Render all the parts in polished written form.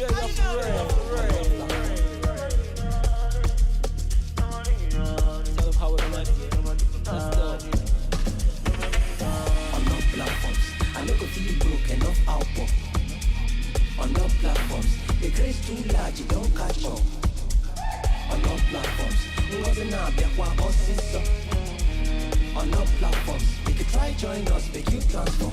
Tell them how it like it. Let's go. On all platforms, I no go feel broke enough output. On all platforms, the grace too large, you don't catch up. On all platforms, ngozi na abịakwa ọsịsọ. On all platforms, you can try join us, make you transform.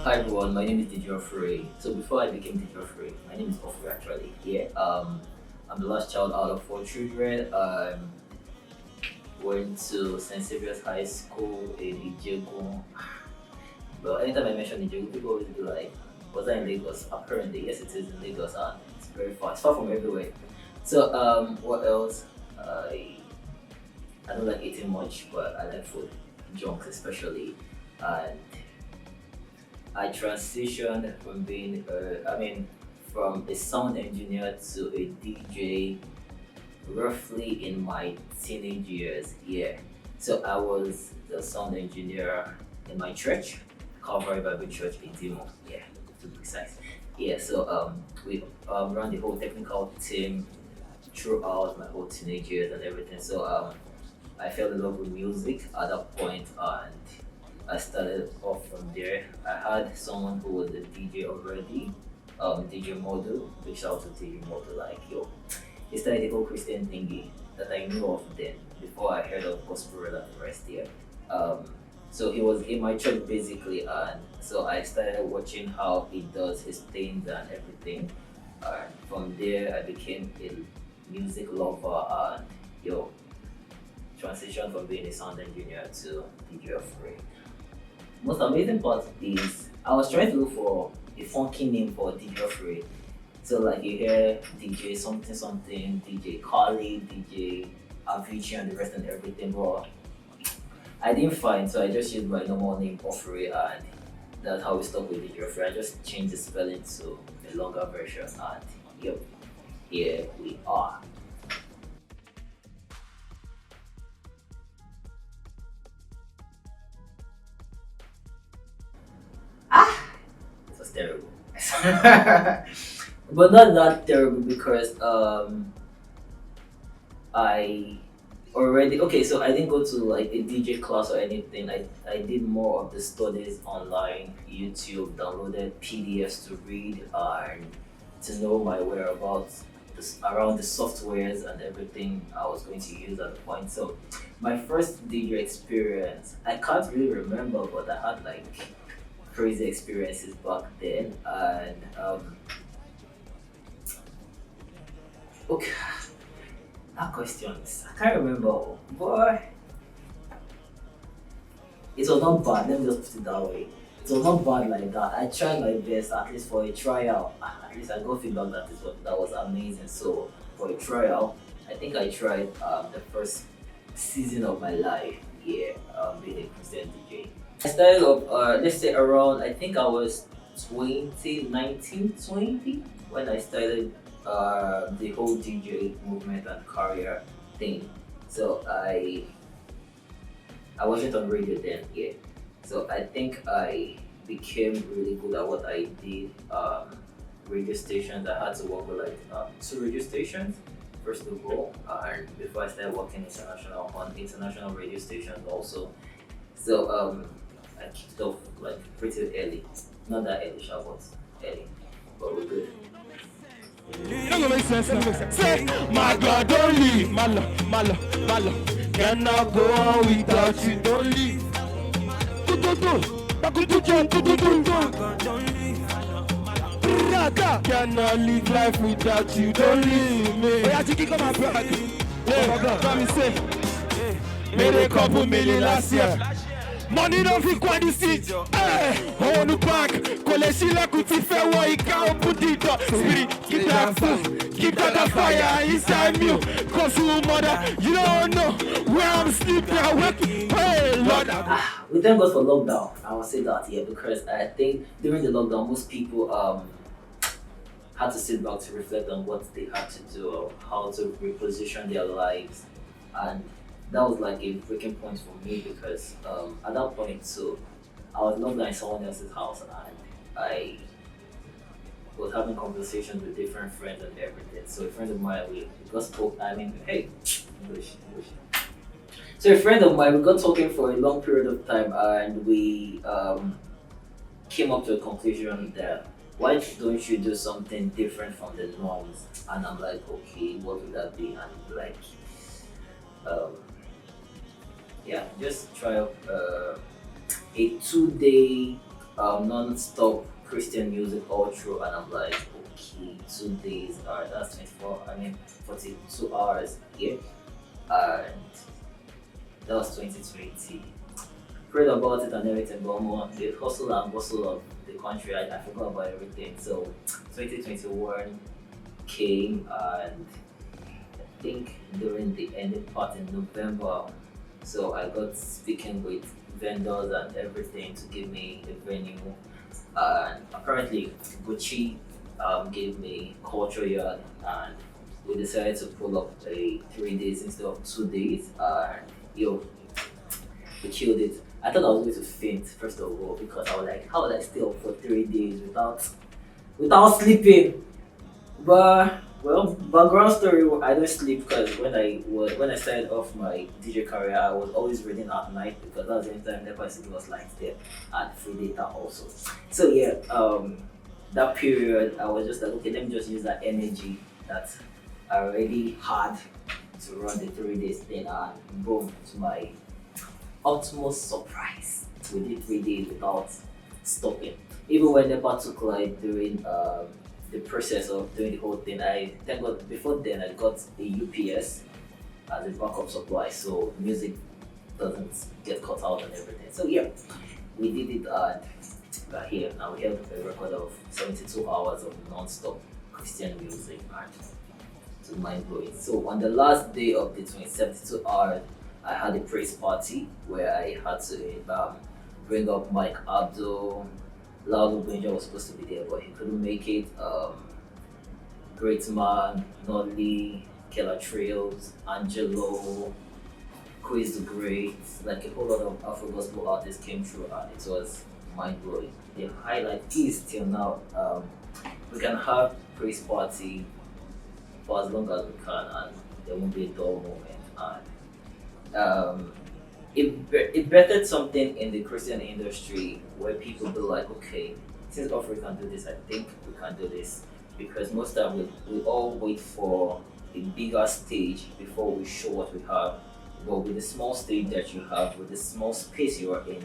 Hi everyone, my name is HORPHURAY. So before I became HORPHURAY, my name is HORPHURAY actually. Yeah, I'm the last child out of 4 children. Went to St. Saviour's High School in Ijegun. But anytime I mention Ijegun, people always be like, was I in Lagos? Apparently, yes, it is in Lagos, and it's very far. It's far from everywhere. So, what else? I don't like eating much, but I like food, junks especially, and I transitioned from being, from a sound engineer to a DJ roughly in my teenage years. Yeah, so I was the sound engineer in my church, Calvary Bible Church in Dimo. Yeah, to be precise. Yeah, so we ran the whole technical team throughout my whole teenage years and everything. So I fell in love with music at that point, and I started off from there. I had someone who was a DJ already, DJ Model, big shout out to DJ Model, like yo. He started the whole Christian thingy that I knew of then, before I heard of Gospel Artiste and the rest here. So he was in my church basically, and so I started watching how he does his things and everything. And from there I became a music lover and transitioned from being a sound engineer to DJ HORPHURAY. Most amazing part is I was trying to look for a funky name for DJ HORPHURAY. So like you hear DJ something something, DJ Carly, DJ Avicii and the rest and everything, but I didn't find, so I just used my normal name HORPHURAY, and that's how we stuck with DJ HORPHURAY. I just changed the spelling to a longer version, and yep, here we are. It was terrible. But not that terrible because I already, okay, so I didn't go to like a DJ class or anything. I did more of the studies online, YouTube, downloaded PDFs to read and to know my whereabouts around the softwares and everything I was going to use at the point. So my first DJ experience, I can't really remember, but I had like crazy experiences back then. And okay, that questions, I can't remember, but it was not bad. Let me just put it that way. It was not bad like that. I tried my best, at least for a trial. At least I got feedback that was amazing. So for a trial, I think I tried the first season of my life. Yeah, being a Christian DJ. I started up, let's say around, I think I was 19, 20 when I started the whole DJ movement and career thing. So I wasn't on radio then, yeah. So I think I became really good at what I did. Radio stations, I had to work with like 2 radio stations first of all, and before I started working on international radio stations also. So I kicked off like pretty early, not that early, but early, but we're good. That make sense. Say, my God, don't leave. My love. Cannot go on without you. Don't leave. Cannot live life without you. Don't leave me. Oh, yeah, Chiki, come on, bro. Come and say, made a couple million last year. Money don't fit quite the seat. On the back, collect like we fair way, can't put it up. Spirit, keep that fire inside me. Cause you mother, you don't know where I'm sleeping. I wake, hey, Lord. We thank God for lockdown. I will say that, yeah, because I think during the lockdown, most people had to sit back to reflect on what they had to do, or how to reposition their lives. And that was like a breaking point for me because at that point, so I was locked down in someone else's house and I was having conversations with different friends and everything. So a friend of mine, we got spoke. I mean, hey, English. So a friend of mine, we got talking for a long period of time, and we came up to a conclusion that why don't you do something different from the norms? And I'm like, okay, what would that be? And like, yeah, just try out a 2 day non-stop Christian music all through, and I'm like, okay, 2 days, alright, that's 24, I mean 42 hours here, and that was 2020. Prayed about it and everything, but more the hustle and bustle of the country, I forgot about everything. So 2021 came, and I think during the ending part in November, so I got speaking with vendors and everything to give me a venue, and apparently Gucci gave me culture yard, and we decided to pull up a 3 days instead of 2 days, and yo, we killed it. I thought I was going to faint first of all because I was like, how would I stay up for 3 days without sleeping? But well, background story, I don't sleep because when I started off my DJ career, I was always reading at night because that was the only time the person was like there, and free data also. So yeah, that period I was just like, okay, let me just use that energy that I already had to run the 3 days thing, and boom, to my utmost surprise, we did 3 days without stopping. Even when NEPA took like during the process of doing the whole thing, I thank God before then I got a UPS as a backup supply, so music doesn't get cut out and everything. So yeah, we did it, and we're here now. We have a record of 72 hours of non-stop Christian music, and it's mind blowing. So on the last day of the 72 hours, I had a praise party where I had to bring up Mike Abdul. Lalu Benja was supposed to be there, but he couldn't make it. Great Man, Nolly, Killer Trails, Angelo, Quiz the Great, like a whole lot of Afro Gospel artists came through, and it was mind blowing. The highlight is till now, we can have praise party for as long as we can, and there won't be a dull moment. And it bettered something in the Christian industry where people be like, okay, since Offering can do this, I think we can do this. Because most time we all wait for a bigger stage before we show what we have. But with the small stage that you have, with the small space you are in,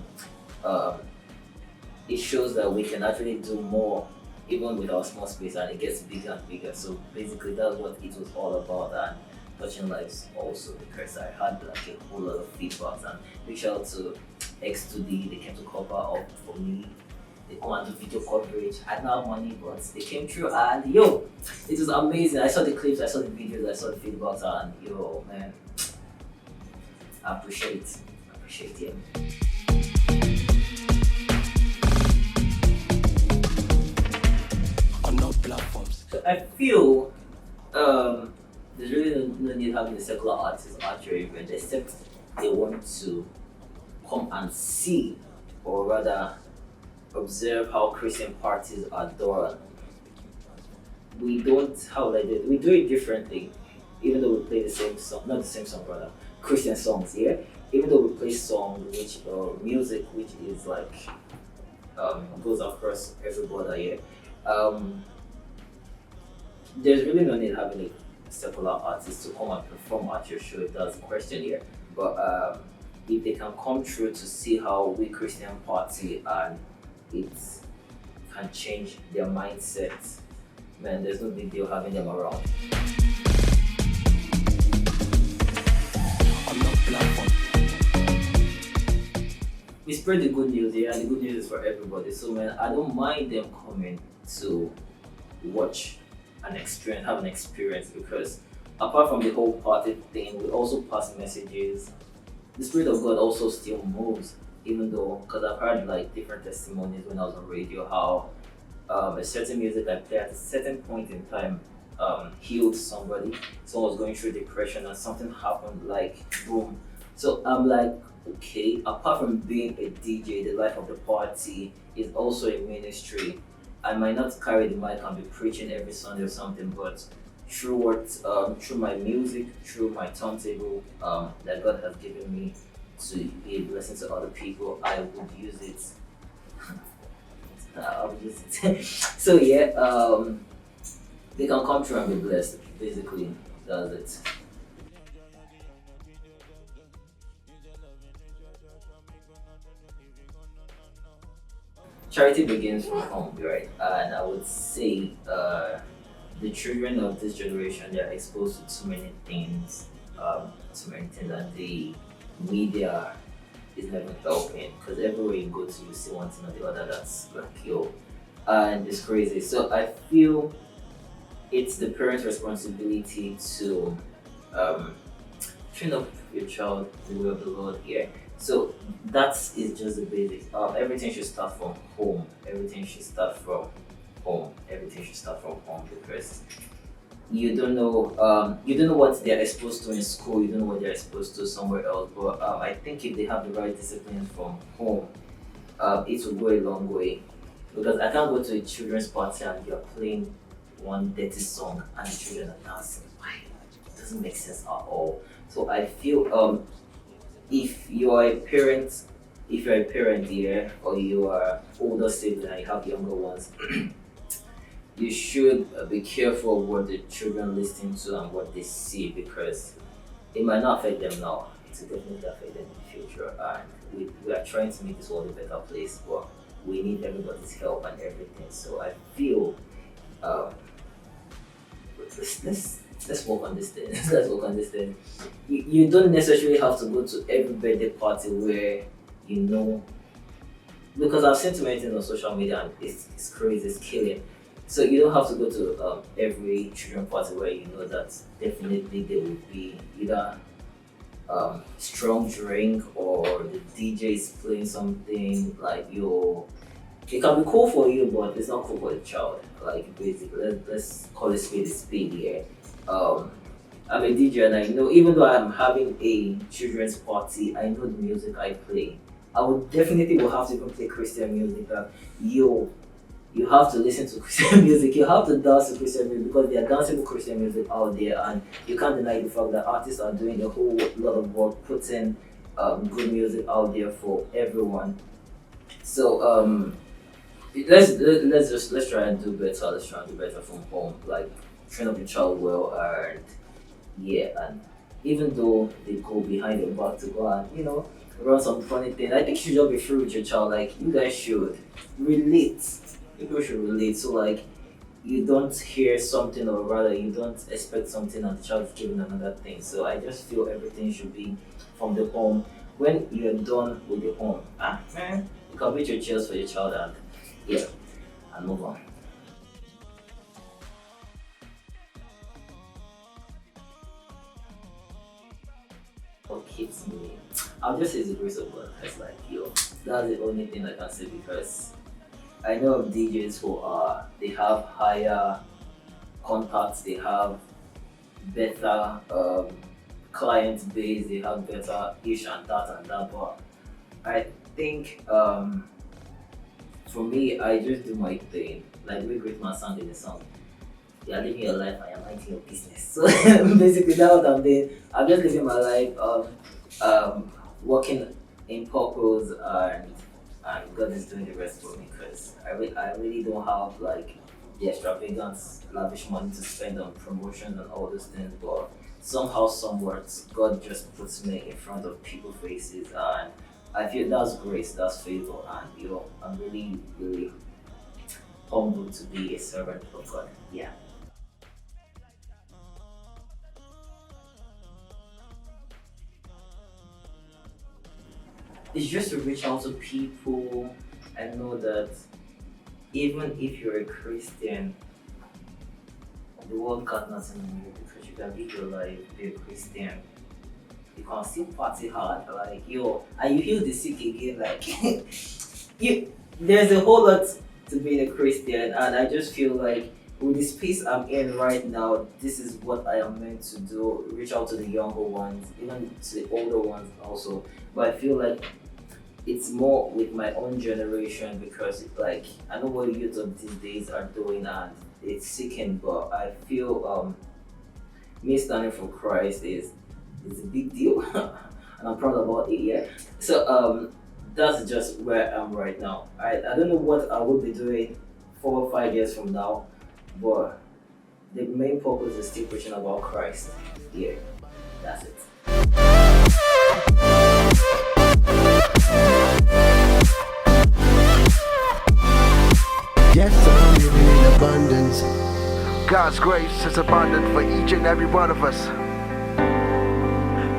it shows that we can actually do more even with our small space, and it gets bigger and bigger. So basically that's what it was all about, and touching lives also, because I had like a whole lot of feedback, and big shout out to X2D, they came to cover up for me. They come and do video coverage. I didn't have money, but they came through, and yo, it was amazing. I saw the clips, I saw the videos, I saw the feedback, and yo, man, I appreciate it. On all platforms. So I feel there's really no need having a secular artist at your event, except they want to come and see, or rather observe how Christian parties are done. We don't, how would I do it? We do it differently, even though we play the same song, not the same song, rather, Christian songs, yeah? Even though we play songs, which, music, which is like, goes across every border, yeah? There's really no need having a secular artist to come and perform at your show, if that's the question here. But if they can come through to see how we Christian party, and it can change their mindset, man, there's no big deal having them around. On all platforms. We spread the good news, yeah, and the good news is for everybody. So man, I don't mind them coming to watch and experience, have an experience, because apart from the whole party thing, we also pass messages. The Spirit of God also still moves, even though, because I've heard like different testimonies when I was on radio, how a certain music I play at a certain point in time healed somebody. Someone was going through depression and something happened, like boom, So I'm like, okay, apart from being a DJ, the life of the party is also a ministry. I might not carry the mic and be preaching every Sunday or something, but through through my music, through my turntable, that God has given me to be a blessing to other people, I would use it. I would use it. So yeah, they can come through and be blessed. Basically, that's it. Charity begins from home, right? And I would say the children of this generation, they're exposed to too many things, and the media is never helping because everywhere you go to, you see one thing or the other that's like yo, and it's crazy. So I feel it's the parent's responsibility to train up your child the way of the Lord here. So that is just the basics. Everything should start from home. Everything should start from home. Everything should start from home because you don't know what they're exposed to in school. You don't know what they're exposed to somewhere else. But I think if they have the right discipline from home, it will go a long way. Because I can't go to a children's party and you're playing one dirty song and the children are dancing. Why? It doesn't make sense at all. So I feel if you're a parent here or you are older sibling and you have younger ones, you should be careful of what the children listen to and what they see because it might not affect them now. It will definitely affect them in the future. And we are trying to make this world a better place, but we need everybody's help and everything. So I feel let's work on this thing. Let's work on this thing. You don't necessarily have to go to every birthday party where you know, because I've seen too many things on social media and it's crazy, it's killing. So you don't have to go to every children party where you know that definitely there will be either strong drink or the DJ is playing something like your. It can be cool for you, but it's not cool for the child. Like basically, let's call it spade here. I'm a DJ and I know even though I'm having a children's party, I know the music I play. I would definitely will have to even play Christian music. That you have to listen to Christian music. You have to dance to Christian music because there are danceable Christian music out there, and you can't deny the fact that artists are doing a whole lot of work putting good music out there for everyone. So let's try and do better. Let's try and do better from home. Like train up your child well, and yeah, and even though they go behind your back to go and run some funny thing, I think you should just be free with your child. Like you guys should relate. People should relate. So like you don't hear something or rather you don't expect something and the child is giving another thing. So I just feel everything should be from the home. When you're done with the home, man, you can beat your chairs for your child and move on. What keeps me? I'll just say it's the grace of God. It's like that's the only thing I can say because I know of DJs who they have higher contacts, they have better client base, they have better ish and that, but I think for me, I just do my thing. Like we great man sang in the song. You are living your life, I am minding your business. So basically that's what I'm doing. I'm just living my life, working in purpose and God is doing the rest for me because I really don't have like the extravagant lavish money to spend on promotions and all those things, but somehow somewhat God just puts me in front of people's faces and I feel that's grace, that's favor, and I'm really, really humbled to be a servant of God. Yeah. It's just to reach out to people and know that even if you're a Christian, the world got nothing on you because you can live your life, be a Christian. You can still party hard, like and you heal the sick again, like there's a whole lot to being a Christian, and I just feel like with the space I'm in right now, this is what I am meant to do. Reach out to the younger ones, even to the older ones also. But I feel like it's more with my own generation because like I know what youth of these days are doing and it's sickening, but I feel me standing for Christ is a big deal and I'm proud about it, yeah. So that's just where I am right now. I don't know what I will be doing 4 or 5 years from now, but the main purpose is still preaching about Christ. Yeah, that's it. Yes, I'm living in abundance. God's grace is abundant for each and every one of us.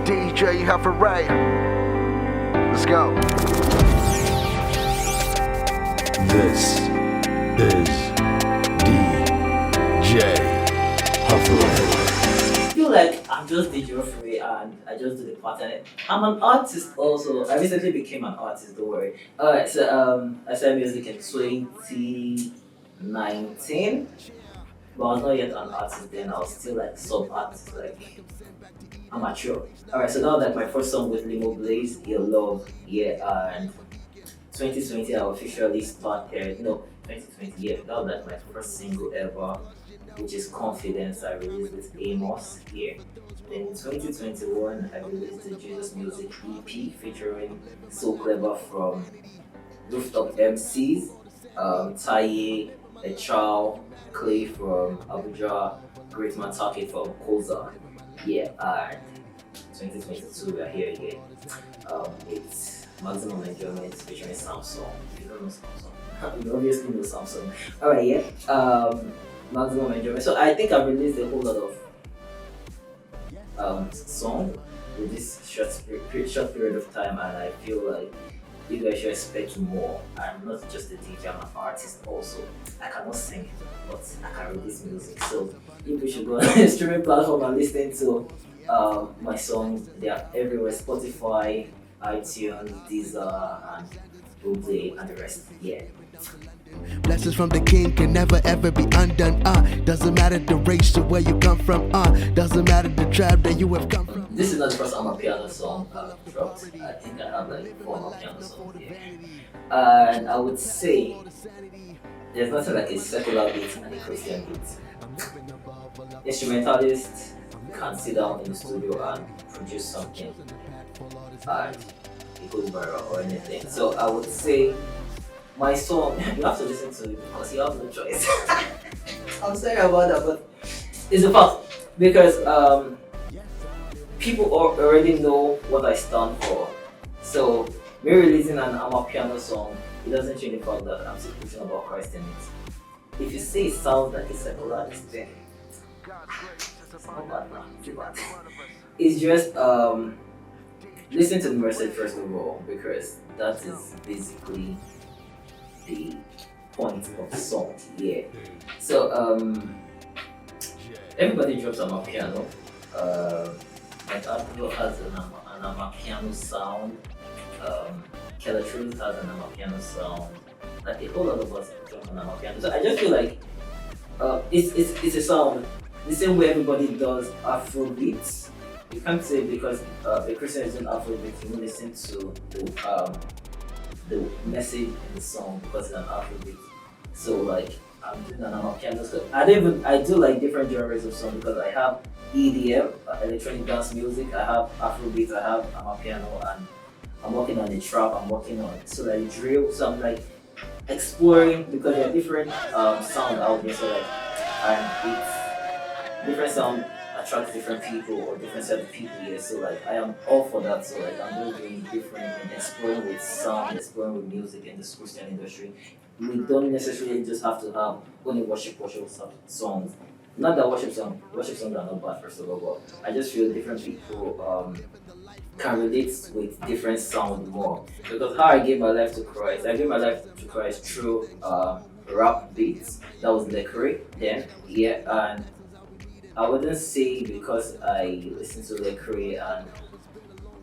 DJ HORPHURAY. Let's go. This is DJ HORPHURAY. I feel like I'm just DJ HORPHURAY and I just do the pattern. I'm an artist also. I recently became an artist, don't worry. Alright, so I started music in 2019. But I was not yet an artist then, I was still like sub-artist, like amateur. Alright, so that was like my first song with Limo Blaze, Your Love, yeah, and 2020 I officially started, no, 2020, yeah, that was like my first single ever, which is Confidence. I released with Amos, yeah. Then in 2021 I released the Jesus Music EP featuring So Clever from Rooftop MCs, Taye, Echao, Clay from Abuja, Great Man Take from Koza. Yeah, and 2022 we are here again. It's Maximum Enjoyment featuring Samsung. If you don't know Samsung, you obviously know Samsung. Alright, yeah. Maximum Enjoyment. So I think I've released a whole lot of song with this short period of time, and I feel like you guys should expect more. I'm not just a DJ, I'm an artist also. I cannot sing, but I can release music. So you should go on the streaming platform and listen to my songs. They are everywhere: Spotify, iTunes, Deezer, and Google and the rest. Yeah. Blessings from the king can never ever be undone. Doesn't matter the race or where you come from. Doesn't matter the tribe that you have come from. This is not the first Amapiano song I've dropped. I think I have like 4 Amapiano songs here. And I would say there's nothing like a secular beat and a Christian beat. Instrumentalists can sit down in the studio and produce something and it goes viral or anything. So I would say my song, you have to listen to it because you have no choice. I'm sorry about that, but it's a fact because people already know what I stand for. So me releasing an Amapiano song, it doesn't change the fact that I'm still preaching about Christ in it. If you say it sounds like a secularist, then it's not bad now, it's bad. It's just listen to the message first of all, because that is basically the point of the song, yeah. So everybody drops on Amapiano. Like Abdul has an Amapiano sound. Keller Truth has an Amapiano sound. Like a whole lot of us drop on Amapiano. So I just feel like it's a sound the same way everybody does Afrobeats. You can't say because a Christian is doing Afrobeats, you will listen to the message in the song because it's an Afrobeat. So like I'm doing an Amapiano. So I do like different genres of song because I have EDM, electronic dance music, I have Afrobeat, I have Amapiano, and I'm working on the trap, I'm working on drill. So I'm like exploring because there are different sound out there. So like and it's different sound attracts different people or different set of people here. So like I am all for that. So like I'm really doing different and exploring with sound, exploring with music in this Christian industry. We don't necessarily just have to have only worship songs. Not that worship songs are not bad first of all, but I just feel different people can relate with different sound more. Because how I gave my life to Christ, I gave my life to Christ through rap beats. That was Lecrae then, yeah, and I wouldn't say because I listened to Lecrae and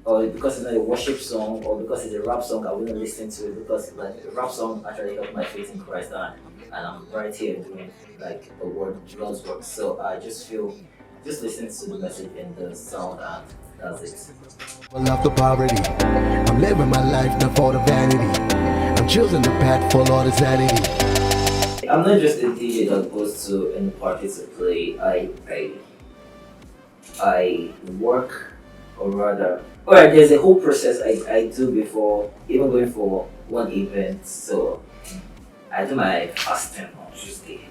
or because it's not a worship song, or because it's a rap song, I wouldn't listen to it because like a rap song actually helped my faith in Christ, and I'm right here doing like the word, God's work. So I just feel just listen to the message and the sound, and that's it. I love the poverty. I'm living my life not for the vanity. I'm choosing the path for all the sanity. I'm not just a DJ that goes to any party to play. I work, or rather, alright, there's a whole process I do before even going for one event. So I do my fasting on Tuesday.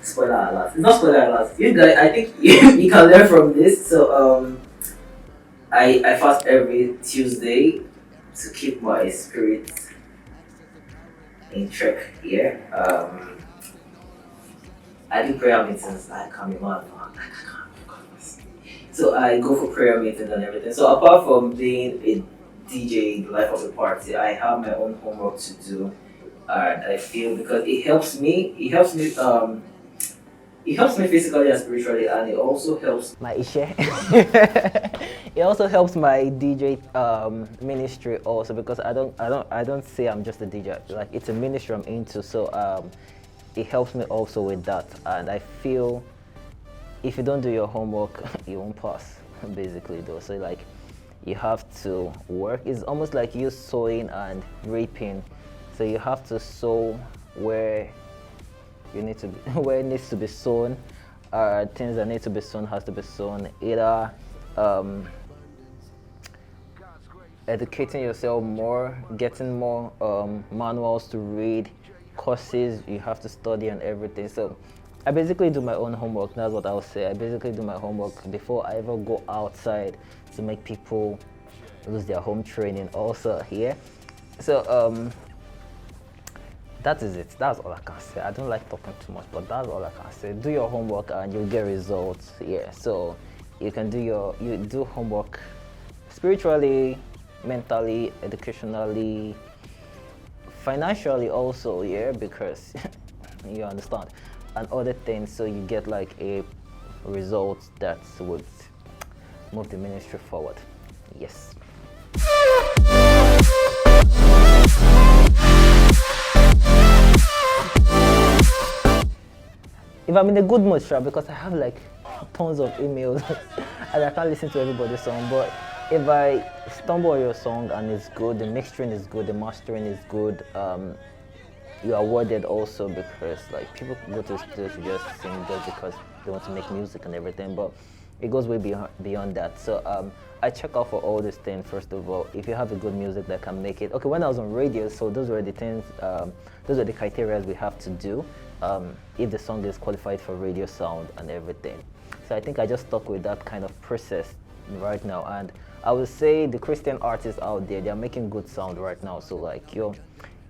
Spoiler alert. It's not spoiler alert. You guys, I think you can learn from this. So I fast every Tuesday to keep my spirit in check. Yeah. I do prayer meetings. I can't be mad. So I go for prayer meetings and everything. So apart from being a DJ, the life of the party, I have my own homework to do, and I feel because it helps me. It helps me physically and spiritually, and it also helps My Ishe. It also helps my DJ ministry also, because I don't say I'm just a DJ. Like, it's a ministry I'm into, so it helps me also with that. And I feel if you don't do your homework, you won't pass, basically though. So like, you have to work. It's almost like you sowing and reaping. So you have to sow where you need to be, where it needs to be sown. Things that need to be sown has to be sown. Either educating yourself more, getting more manuals to read, courses you have to study and everything. So I basically do my own homework. That's what I'll say. I basically do my homework before I ever go outside to make people lose their home training also here. So that is it. That's all I can say. I don't like talking too much, but that's all I can say. Do your homework and you'll get results. Yeah. So you can you do homework spiritually, mentally, educationally, financially also. Yeah, because you understand, and other things. So you get like a result that would move the ministry forward. Yes. If I'm in a good mood, sure, because I have like tons of emails and I can't listen to everybody's song, but if I stumble on your song and it's good, the mixing is good, the mastering is good, you are awarded also, because like people go to the studio to just sing just because they want to make music and everything, but it goes way beyond that. So I check out for all these things. First of all, if you have a good music that can make it. Okay, when I was on radio, so those were the things, those are the criteria we have to do if the song is qualified for radio sound and everything. So I think I just stuck with that kind of process right now, and I would say the Christian artists out there, they're making good sound right now. So like,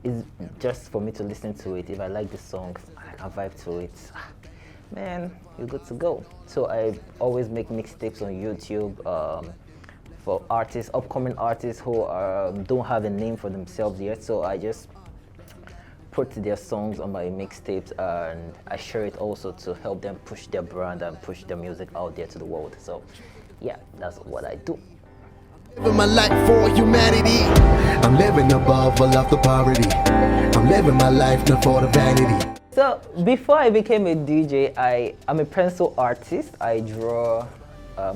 it's just for me to listen to it. If I like the song, I can vibe to it. Man, you're good to go. So I always make mixtapes on YouTube for artists, upcoming artists who don't have a name for themselves yet. So I just put their songs on my mixtapes and I share it also to help them push their brand and push their music out there to the world. So yeah, that's what I do. Living my life for humanity. I'm living above all of the poverty. I'm living my life not for the vanity. So before I became a DJ, I'm a pencil artist. I draw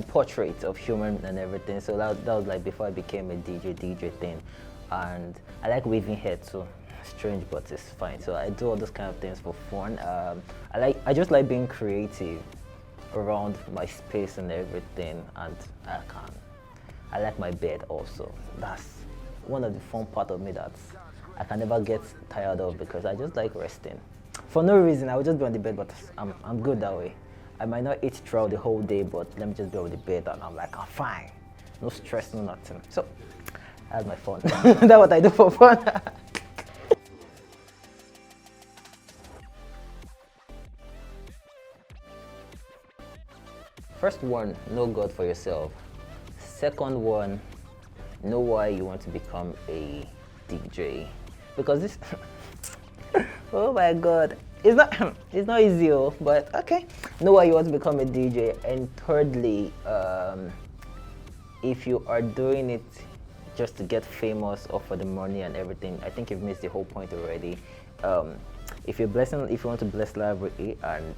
portraits of humans and everything. So that was like before I became a DJ thing. And I like weaving hair too. Strange, but it's fine. So I do all those kind of things for fun. I just like being creative around my space and everything. And I like my bed also. That's one of the fun part of me that I can never get tired of, because I just like resting. For no reason, I would just be on the bed, but I'm good that way. I might not eat throughout the whole day, but let me just be on the bed and I'm like, I'm fine. No stress, no nothing. So that's my fun. That's what I do for fun. First one, know God for yourself. Second one, know why you want to become a DJ. Because this, oh my God, it's not easy, but okay. Know why you want to become a DJ. And thirdly, if you are doing it just to get famous or for the money and everything, I think you've missed the whole point already. If you want to bless library and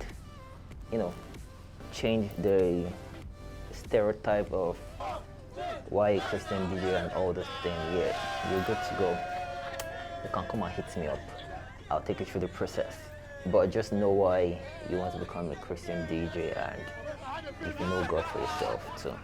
change the stereotype of why a Christian DJ and all this thing, yeah, you're good to go. You can come and hit me up. I'll take you through the process. But just know why you want to become a Christian DJ, and if you know God for yourself too.